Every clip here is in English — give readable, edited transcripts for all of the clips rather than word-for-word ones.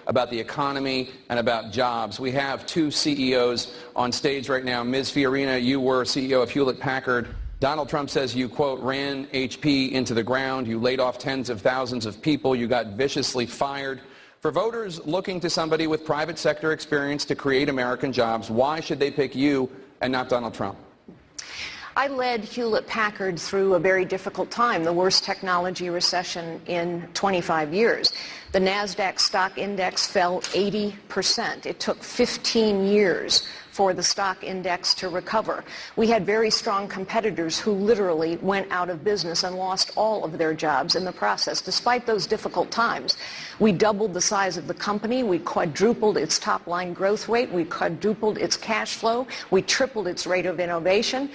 about the economy and about jobs. We have two CEOs on stage right now. Ms. Fiorina, you were CEO of Hewlett-Packard. Donald Trump says you, quote, ran HP into the ground. You laid off tens of thousands of people. You got viciously fired. For voters looking to somebody with private sector experience to create American jobs, why should they pick you and not Donald Trump? I led Hewlett-Packard through a very difficult time, the worst technology recession in 25 years. The NASDAQ stock index fell 80%. It took 15 years for the stock index to recover. We had very strong competitors who literally went out of business and lost all of their jobs in the process. Despite those difficult times, we doubled the size of the company. We quadrupled its top-line growth rate. We quadrupled its cash flow. We tripled its rate of innovation.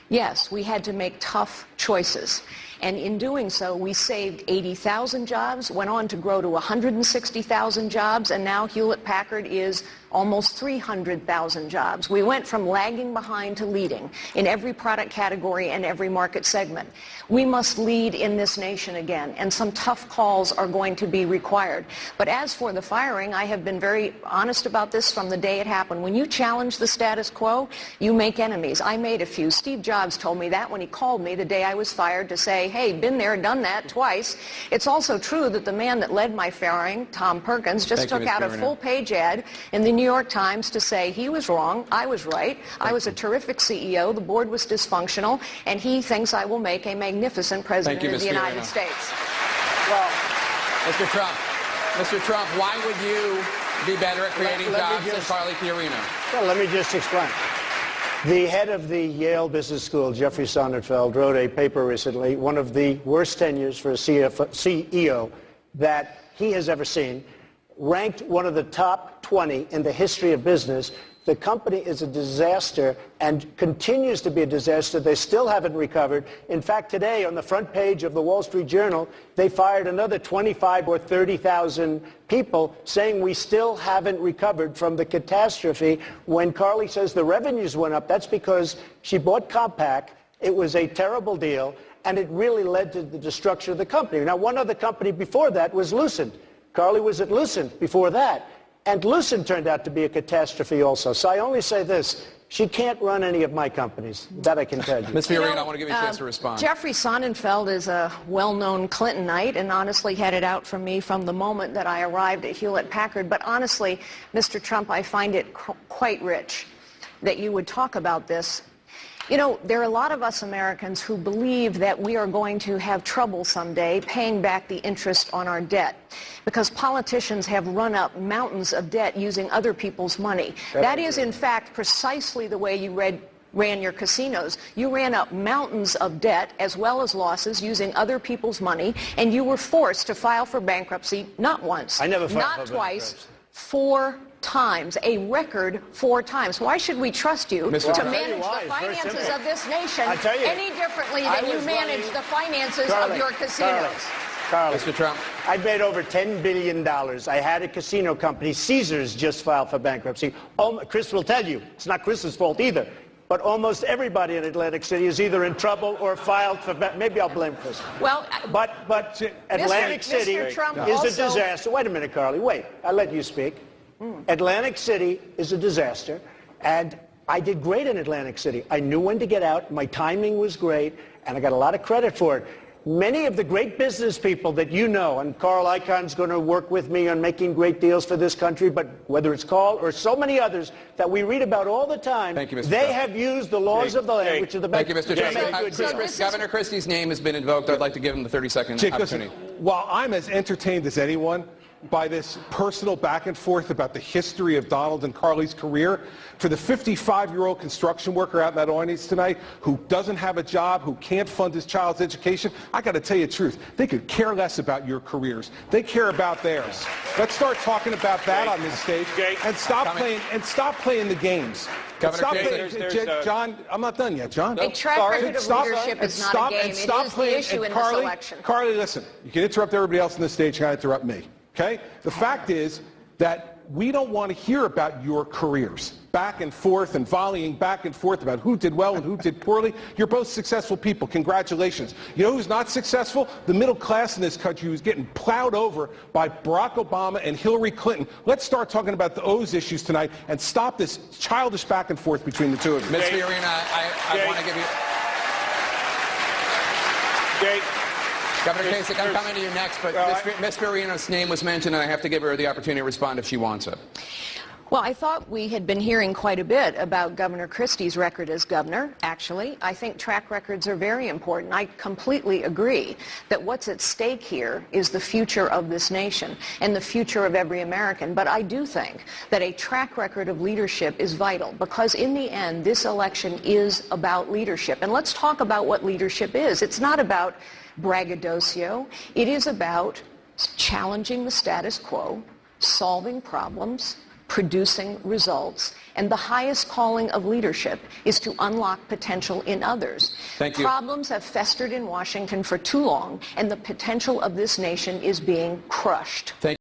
Yes, we had to make tough choices. And in doing so, we saved 80,000 jobs, went on to grow to 160,000 jobs, and now Hewlett-Packard is almost 300,000 jobs. We went from lagging behind to leading in every product category and every market segment. We must lead in this nation again, and some tough calls are going to be required. But as for the firing, I have been very honest about this from the day it happened. When you challenge the status quo, you make enemies. I made a few. Steve Jobs told me that when he called me the day I was fired to say, hey, been there, done that twice. It's also true that the man that led my firing, Tom Perkins, just took out a full-page ad in the New York Times to say he was wrong, I was right, I was a terrific CEO, the board was dysfunctional, and he thinks I will make a magnificent president of the United States. Well, Mr. Trump, why would you be better at creating jobs than Carly Fiorina? Well, let me just explain. The head of the Yale Business School, Jeffrey Sonnenfeld, wrote a paper recently, one of the worst tenures for a CEO that he has ever seen, ranked one of the top 20 in the history of business. The company is a disaster and continues to be a disaster. They still haven't recovered. In fact, today on the front page of the Wall Street Journal, they fired another 25 or 30,000 people, saying we still haven't recovered from the catastrophe. When Carly says the revenues went up, that's because she bought Compaq. It was a terrible deal, and it really led to the destruction of the company. Now, one other company before that was Lucent. Carly was at Lucent before that. And Lucent turned out to be a catastrophe also. So I only say this. She can't run any of my companies. That I can tell you. Ms. Fiorina, I want to give you a chance to respond. Jeffrey Sonnenfeld is a well-known Clintonite and honestly had it out for me from the moment that I arrived at Hewlett-Packard. But honestly, Mr. Trump, I find it quite rich that you would talk about this. You know, there are a lot of us Americans who believe that we are going to have trouble someday paying back the interest on our debt because politicians have run up mountains of debt using other people's money. That is, in fact, precisely the way you ran your casinos. You ran up mountains of debt as well as losses using other people's money, and you were forced to file for bankruptcy not once, I never filed not for twice, bankruptcy. 4 times, a record 4 times. Why should we trust you to manage the finances of this nation any differently than you manage the finances of your casinos? Carly, Mr. Trump. I made over $10 billion. I had a casino company. Caesars just filed for bankruptcy. Chris will tell you, it's not Chris's fault either. But almost everybody in Atlantic City is either in trouble or filed for maybe I'll blame Chris. Well, but Atlantic City is a disaster. Wait a minute, Carly. Wait. I'll let you speak. Atlantic City is a disaster, and I did great in Atlantic City. I knew when to get out. My timing was great, and I got a lot of credit for it. Many of the great business people that you know, and Carl Icahn's going to work with me on making great deals for this country, but whether it's Carl or so many others that we read about all the time, they have used the laws of the land, which are the best. Thank you, Mr. Trump. Governor Christie's name has been invoked. I'd like to give him the 30-second opportunity. While I'm as entertained as anyone by this personal back and forth about the history of Donald and Carly's career, for the 55-year-old construction worker out in that audience tonight who doesn't have a job, who can't fund his child's education, I got to tell you the truth. They could care less about your careers. They care about theirs. Let's start talking about that on this stage and stop playing the games. John, I'm not done yet, John. A track record of leadership is not a game. It is the issue in this election. Carly, listen. You can interrupt everybody else on the stage. You got to interrupt me. Okay? The fact is that we don't want to hear about your careers. back and forth and volleying back and forth about who did well and who did poorly. You're both successful people. Congratulations. You know who's not successful? The middle class in this country who's getting plowed over by Barack Obama and Hillary Clinton. Let's start talking about those issues tonight and stop this childish back and forth between the two of you. Ms. Fiorina, I want to give you... Governor Kasich, I'm coming to you next, but Ms. Fiorina's name was mentioned, and I have to give her the opportunity to respond if she wants it. Well, I thought we had been hearing quite a bit about Governor Christie's record as governor, actually. I think track records are very important. I completely agree that what's at stake here is the future of this nation and the future of every American. But I do think that a track record of leadership is vital because in the end, this election is about leadership. And let's talk about what leadership is. It's not about braggadocio. It is about challenging the status quo, solving problems, producing results, and the highest calling of leadership is to unlock potential in others. Thank you. Problems have festered in Washington for too long, and the potential of this nation is being crushed. Thank you.